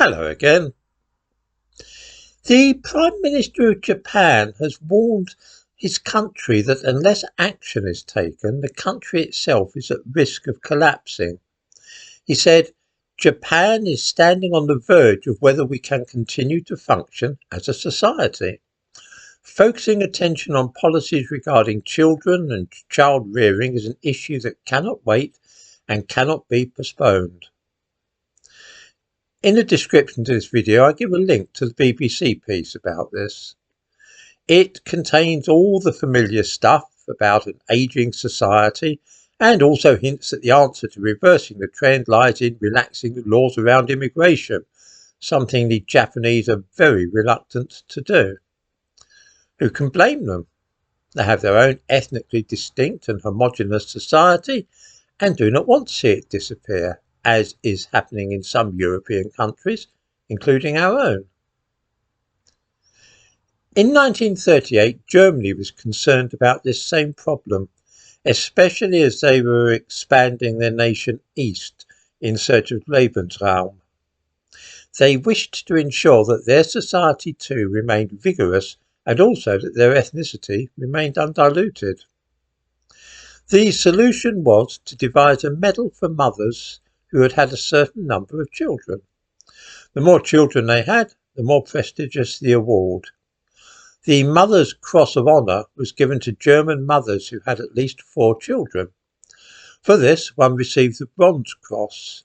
Hello again. The Prime Minister of Japan has warned his country that unless action is taken, the country itself is at risk of collapsing. He said, "Japan is standing on the verge of whether we can continue to function as a society. Focusing attention on policies regarding children and child rearing is an issue that cannot wait and cannot be postponed." In the description to this video, I give a link to the BBC piece about this. It contains all the familiar stuff about an ageing society and also hints that the answer to reversing the trend lies in relaxing the laws around immigration, something the Japanese are very reluctant to do. Who can blame them? They have their own ethnically distinct and homogeneous society and do not want to see it disappear, as is happening in some European countries, including our own. In 1938, Germany was concerned about this same problem, especially as they were expanding their nation east in search of Lebensraum. They wished to ensure that their society too remained vigorous and also that their ethnicity remained undiluted. The solution was to devise a medal for mothers who had had a certain number of children. The more children they had, the more prestigious the award. The Mother's Cross of Honour was given to German mothers who had at least 4 children. For this, one received the Bronze Cross.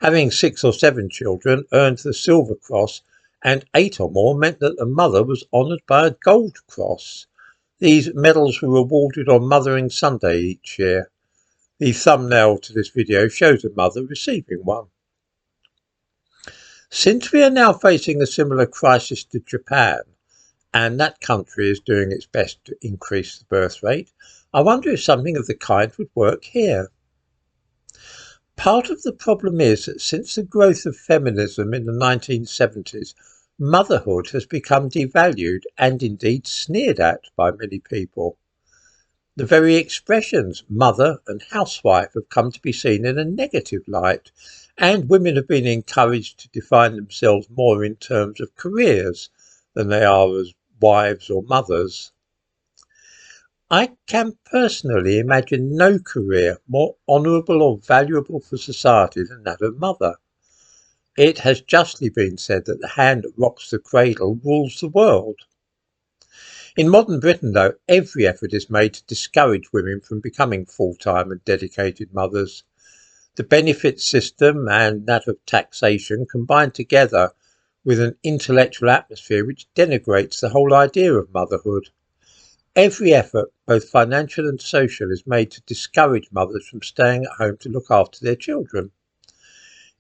Having 6 or 7 children earned the Silver Cross, and 8 or more meant that the mother was honoured by a Gold Cross. These medals were awarded on Mothering Sunday each year. The thumbnail to this video shows a mother receiving one. Since we are now facing a similar crisis to Japan, and that country is doing its best to increase the birth rate, I wonder if something of the kind would work here. Part of the problem is that since the growth of feminism in the 1970s, motherhood has become devalued and indeed sneered at by many people. The very expressions mother and housewife have come to be seen in a negative light, and women have been encouraged to define themselves more in terms of careers than they are as wives or mothers. I can personally imagine no career more honourable or valuable for society than that of mother. It has justly been said that the hand that rocks the cradle rules the world. In modern Britain, though, every effort is made to discourage women from becoming full-time and dedicated mothers. The benefit system and that of taxation combine together with an intellectual atmosphere which denigrates the whole idea of motherhood. Every effort, both financial and social, is made to discourage mothers from staying at home to look after their children.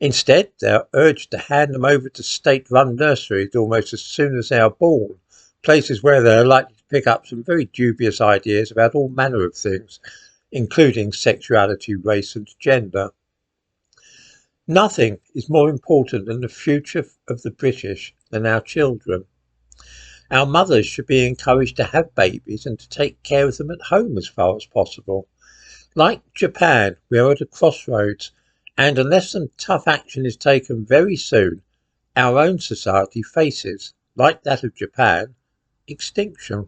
Instead, they are urged to hand them over to state-run nurseries almost as soon as they are born, places where they are likely to pick up some very dubious ideas about all manner of things, including sexuality, race and gender. Nothing is more important than the future of the British than our children. Our mothers should be encouraged to have babies and to take care of them at home as far as possible. Like Japan, we are at a crossroads, and unless some tough action is taken very soon, our own society faces, like that of Japan, extinction.